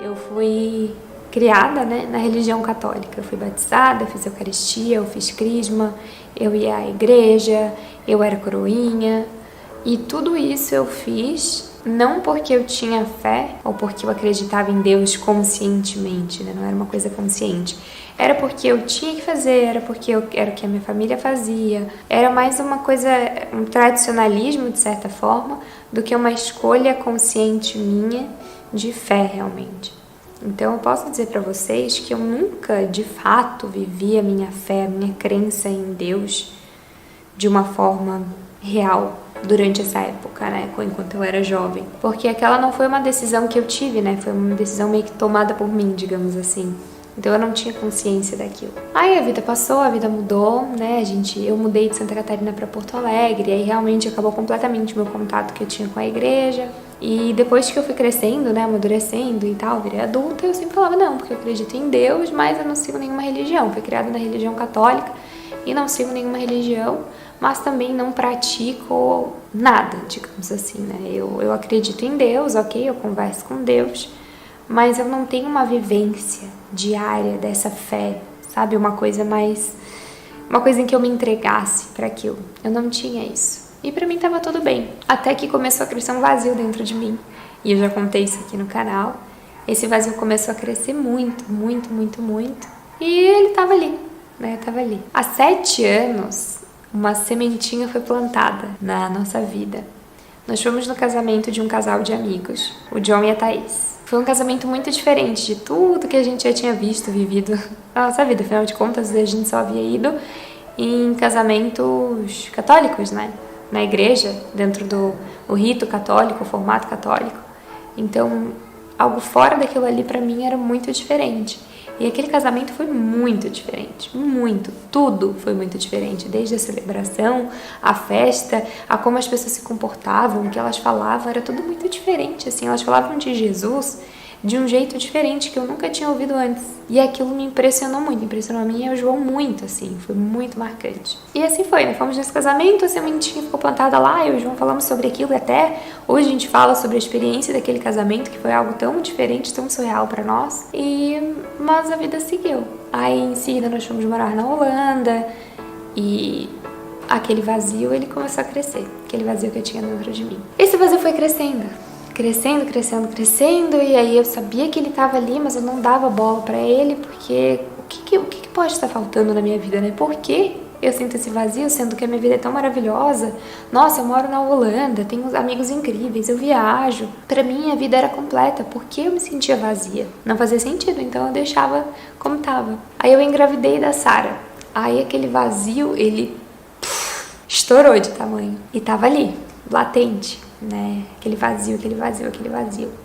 Eu fui criada, né, na religião católica. Eu fui batizada, fiz eucaristia, eu fiz crisma, eu ia à igreja, eu era coroinha. E tudo isso eu fiz não porque eu tinha fé ou porque eu acreditava em Deus conscientemente, né? Não era uma coisa consciente. Era porque eu tinha que fazer, era porque era o que a minha família fazia. Era mais uma coisa, um tradicionalismo de certa forma, do que uma escolha consciente minha de fé realmente. Então eu posso dizer para vocês que eu nunca de fato vivi a minha fé, a minha crença em Deus de uma forma real durante essa época, né, enquanto eu era jovem, porque aquela não foi uma decisão que eu tive, né, foi uma decisão meio que tomada por mim, digamos assim. Então eu não tinha consciência daquilo. Aí a vida passou, a vida mudou, né, eu mudei de Santa Catarina para Porto Alegre, aí realmente acabou completamente o meu contato que eu tinha com a igreja. E depois que eu fui crescendo, né, amadurecendo e tal, virei adulta, eu sempre falava, não, porque eu acredito em Deus, mas eu não sigo nenhuma religião. Fui criada na religião católica e não sigo nenhuma religião, mas também não pratico nada, digamos assim, né? Eu acredito em Deus, ok, eu converso com Deus, mas eu não tenho uma vivência diária dessa fé, sabe? Uma coisa em que eu me entregasse para aquilo. Eu não tinha isso. E pra mim tava tudo bem, até que começou a crescer um vazio dentro de mim. E eu já contei isso aqui no canal. Esse vazio começou a crescer muito, muito, muito, muito. E ele tava ali, né? Tava ali. Há 7 anos, uma sementinha foi plantada na nossa vida. Nós fomos no casamento de um casal de amigos, o John e a Thaís. Foi um casamento muito diferente de tudo que a gente já tinha visto, vivido na nossa vida. Afinal de contas, a gente só havia ido em casamentos católicos, né? Na igreja, dentro do rito católico, o formato católico. Então, algo fora daquilo ali pra mim era muito diferente. E aquele casamento foi muito diferente, muito, tudo foi muito diferente, desde a celebração, a festa, a como as pessoas se comportavam, o que elas falavam, era tudo muito diferente, assim, elas falavam de Jesus de um jeito diferente que eu nunca tinha ouvido antes. E aquilo me impressionou muito, impressionou a mim e ao João muito, assim, foi muito marcante. E assim foi, né? Fomos nesse casamento, a sementinha ficou plantada lá, eu e o João falamos sobre aquilo e até hoje a gente fala sobre a experiência daquele casamento, que foi algo tão diferente, tão surreal pra nós. Mas a vida seguiu. Aí em seguida nós fomos morar na Holanda e aquele vazio, ele começou a crescer, aquele vazio que eu tinha dentro de mim. Esse vazio foi crescendo, e aí eu sabia que ele estava ali, mas eu não dava bola pra ele, porque o que pode estar faltando na minha vida, né? Por que eu sinto esse vazio, sendo que a minha vida é tão maravilhosa? Nossa, eu moro na Holanda, tenho amigos incríveis, eu viajo. Pra mim, a vida era completa, por que eu me sentia vazia? Não fazia sentido, então eu deixava como tava. Aí eu engravidei da Sara. Aí aquele vazio, ele estourou de tamanho. E tava ali, latente, né? Aquele vazio.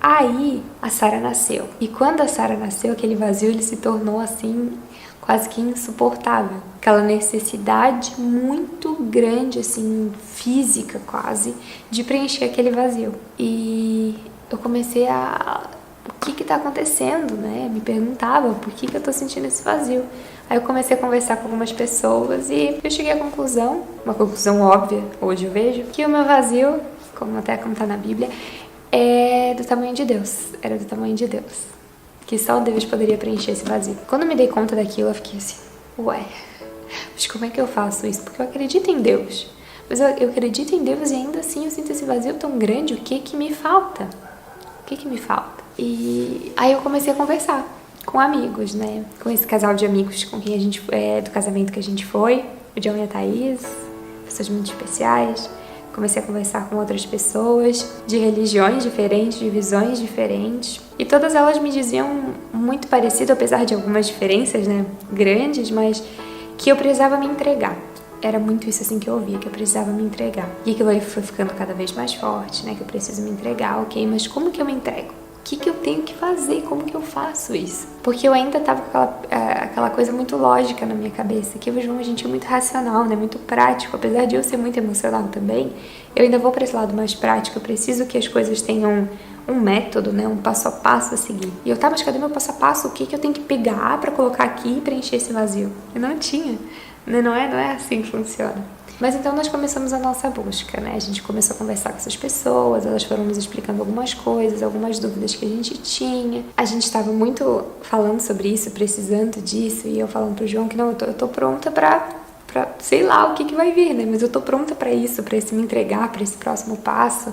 Aí a Sara nasceu. E quando a Sara nasceu, aquele vazio ele se tornou assim quase que insuportável. Aquela necessidade muito grande, assim, física quase, de preencher aquele vazio. E eu comecei o que tá acontecendo, né? Me perguntava por que eu tô sentindo esse vazio. Aí eu comecei a conversar com algumas pessoas e eu cheguei à conclusão, uma conclusão óbvia, hoje eu vejo, que o meu vazio, como tá na Bíblia, é do tamanho de Deus, era do tamanho de Deus, que só Deus poderia preencher esse vazio. Quando eu me dei conta daquilo, eu fiquei assim, ué, mas como é que eu faço isso? Porque eu acredito em Deus, mas eu acredito em Deus e ainda assim eu sinto esse vazio tão grande, o que me falta? O que me falta? E aí eu comecei a conversar com amigos, né? Com esse casal de amigos com quem a gente do casamento que a gente foi, o John e a Thaís, pessoas muito especiais. Comecei a conversar com outras pessoas de religiões diferentes, de visões diferentes. E todas elas me diziam muito parecido, apesar de algumas diferenças, né, grandes, mas que eu precisava me entregar. Era muito isso assim que eu ouvia, que eu precisava me entregar. E aquilo aí foi ficando cada vez mais forte, né, que eu preciso me entregar, ok, mas como que eu me entrego? O que eu tenho que fazer? Como que eu faço isso? Porque eu ainda tava com aquela coisa muito lógica na minha cabeça, que o João, a gente é muito racional, né? Muito prático. Apesar de eu ser muito emocional também, eu ainda vou para esse lado mais prático. Eu preciso que as coisas tenham um método, né? Um passo a passo a seguir. E eu tava, mas cadê meu passo a passo? O que eu tenho que pegar para colocar aqui e preencher esse vazio? Eu não tinha. Não é assim que funciona. Mas então nós começamos a nossa busca, né? A gente começou a conversar com essas pessoas, elas foram nos explicando algumas coisas, algumas dúvidas que a gente tinha. A gente estava muito falando sobre isso, precisando disso, e eu falando pro João que não, eu tô pronta pra sei lá o que vai vir, né? Mas eu tô pronta pra isso, pra esse me entregar, pra esse próximo passo.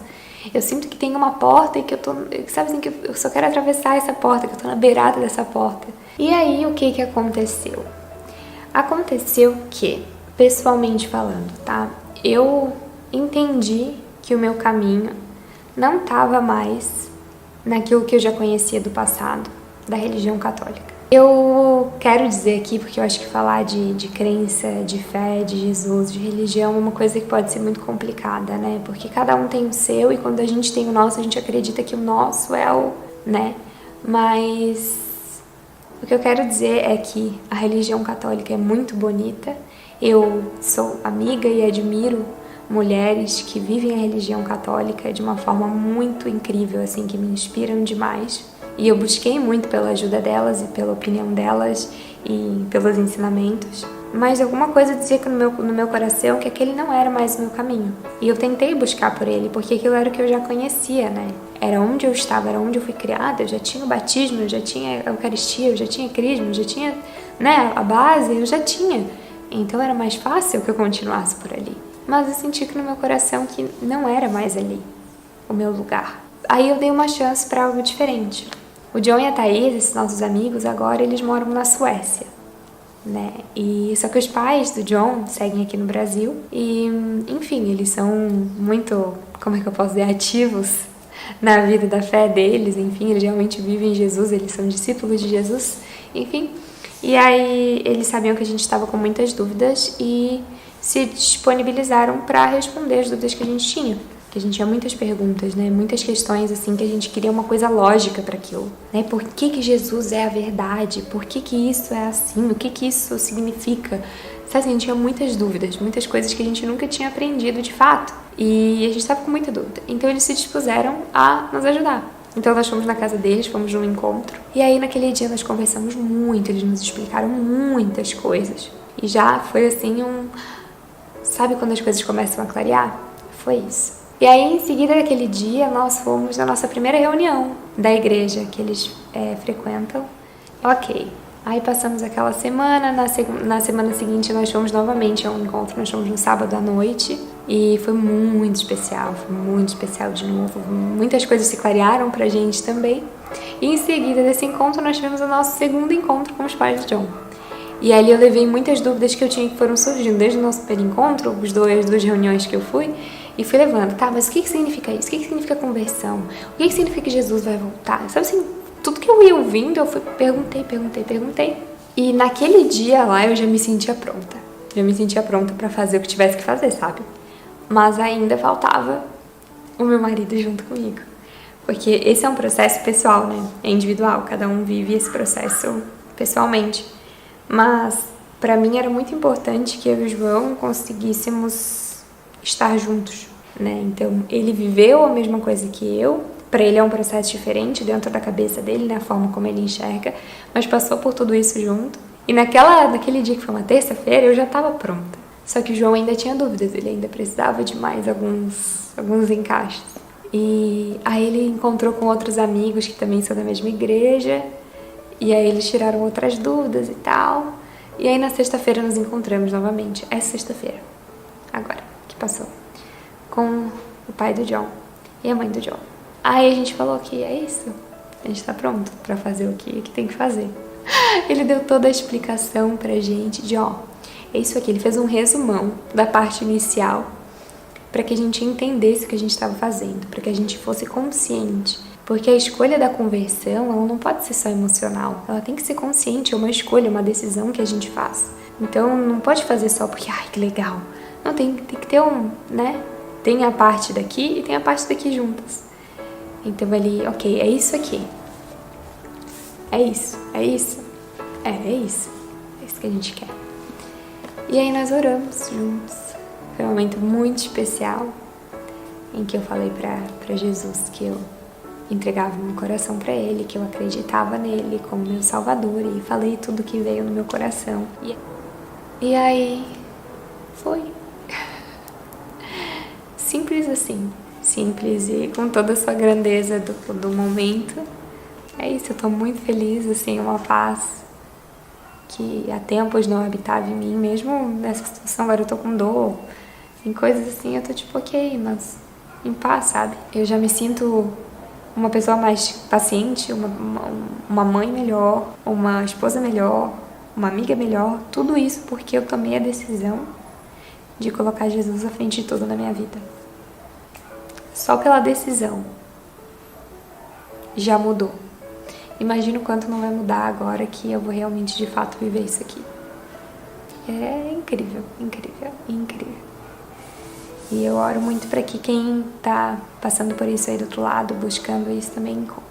Eu sinto que tem uma porta e que eu tô, sabe assim, que eu só quero atravessar essa porta, que eu tô na beirada dessa porta. E aí, o que aconteceu? Aconteceu que, pessoalmente falando, tá? Eu entendi que o meu caminho não estava mais naquilo que eu já conhecia do passado, da religião católica. Eu quero dizer aqui, porque eu acho que falar de crença, de fé, de Jesus, de religião é uma coisa que pode ser muito complicada, né? Porque cada um tem o seu e quando a gente tem o nosso, a gente acredita que o nosso é o, né? Mas o que eu quero dizer é que a religião católica é muito bonita. Eu sou amiga e admiro mulheres que vivem a religião católica de uma forma muito incrível, assim, que me inspiram demais. E eu busquei muito pela ajuda delas e pela opinião delas e pelos ensinamentos. Mas alguma coisa dizia que no meu coração que aquele não era mais o meu caminho. E eu tentei buscar por ele, porque aquilo era o que eu já conhecia, né? Era onde eu estava, era onde eu fui criada, eu já tinha o batismo, eu já tinha a Eucaristia, eu já tinha crisma, eu já tinha, né, a base, eu já tinha. Então era mais fácil que eu continuasse por ali. Mas eu senti que no meu coração que não era mais ali o meu lugar. Aí eu dei uma chance para algo diferente. O John e a Thaís, esses nossos amigos, agora eles moram na Suécia, né? E só que os pais do John seguem aqui no Brasil e, enfim, eles são muito, como é que eu posso dizer, ativos na vida da fé deles, enfim, eles realmente vivem Jesus, eles são discípulos de Jesus, enfim. E aí eles sabiam que a gente estava com muitas dúvidas e se disponibilizaram para responder as dúvidas que a gente tinha. Que a gente tinha muitas perguntas, né? Muitas questões, assim, que a gente queria uma coisa lógica para aquilo, né? Por que Jesus é a verdade? Por que isso é assim? O que isso significa? Sabe, assim, a gente tinha muitas dúvidas, muitas coisas que a gente nunca tinha aprendido de fato. E a gente estava com muita dúvida. Então eles se dispuseram a nos ajudar. Então nós fomos na casa deles, fomos num encontro. E aí naquele dia nós conversamos muito, eles nos explicaram muitas coisas. E já foi assim Sabe quando as coisas começam a clarear? Foi isso. E aí, em seguida daquele dia, nós fomos na nossa primeira reunião da igreja que eles frequentam. Ok. Aí passamos aquela semana, na semana seguinte nós fomos novamente a um encontro, nós fomos no sábado à noite e foi muito especial de novo. Muitas coisas se clarearam pra gente também. E em seguida desse encontro nós tivemos o nosso segundo encontro com os pais de John. E ali eu levei muitas dúvidas que eu tinha que foram surgindo desde o nosso primeiro encontro, as duas reuniões que eu fui, e fui levando, tá, mas o que significa isso? O que significa conversão? O que significa que Jesus vai voltar? Sabe assim, tudo que eu ia ouvindo, eu perguntei. E naquele dia lá eu já me sentia pronta. Já me sentia pronta pra fazer o que tivesse que fazer, sabe? Mas ainda faltava o meu marido junto comigo. Porque esse é um processo pessoal, né? É individual, cada um vive esse processo pessoalmente. Mas pra mim era muito importante que eu e o João conseguíssemos estar juntos, né? Então ele viveu a mesma coisa que eu. Pra ele é um processo diferente dentro da cabeça dele, né? A forma como ele enxerga, mas passou por tudo isso junto. E naquele dia que foi uma terça-feira, eu já estava pronta. Só que o João ainda tinha dúvidas, ele ainda precisava de mais alguns encaixes. E aí ele encontrou com outros amigos que também são da mesma igreja, e aí eles tiraram outras dúvidas e tal. E aí na sexta-feira nos encontramos novamente, essa sexta-feira, agora, que passou, com o pai do John e a mãe do John. Aí a gente falou que é isso, a gente tá pronto pra fazer o que tem que fazer. Ele deu toda a explicação pra gente de, é isso aqui, ele fez um resumão da parte inicial para que a gente entendesse o que a gente estava fazendo, para que a gente fosse consciente. Porque a escolha da conversão, ela não pode ser só emocional, ela tem que ser consciente, é uma escolha, uma decisão que a gente faz. Então não pode fazer só porque, que legal. Não, tem que ter né? Tem a parte daqui e tem a parte daqui juntas. Então ele, ok, é isso aqui. É isso. É isso que a gente quer. E aí nós oramos juntos. Foi um momento muito especial em que eu falei pra Jesus que eu entregava meu coração pra Ele, que eu acreditava nele como meu Salvador, e falei tudo que veio no meu coração. E aí foi. simples assim, simples e com toda a sua grandeza do momento. É isso, eu tô muito feliz, assim, uma paz que há tempos não habitava em mim, mesmo nessa situação. Agora eu tô com dor, em coisas assim, eu tô tipo, ok, mas em paz, sabe? Eu já me sinto uma pessoa mais paciente, uma mãe melhor, uma esposa melhor, uma amiga melhor, tudo isso porque eu tomei a decisão de colocar Jesus à frente de tudo na minha vida. Só pela decisão já mudou. Imagino quanto não vai mudar agora que eu vou realmente de fato viver isso aqui. É incrível, incrível, incrível. E eu oro muito para que quem tá passando por isso aí do outro lado, buscando isso, também encontre.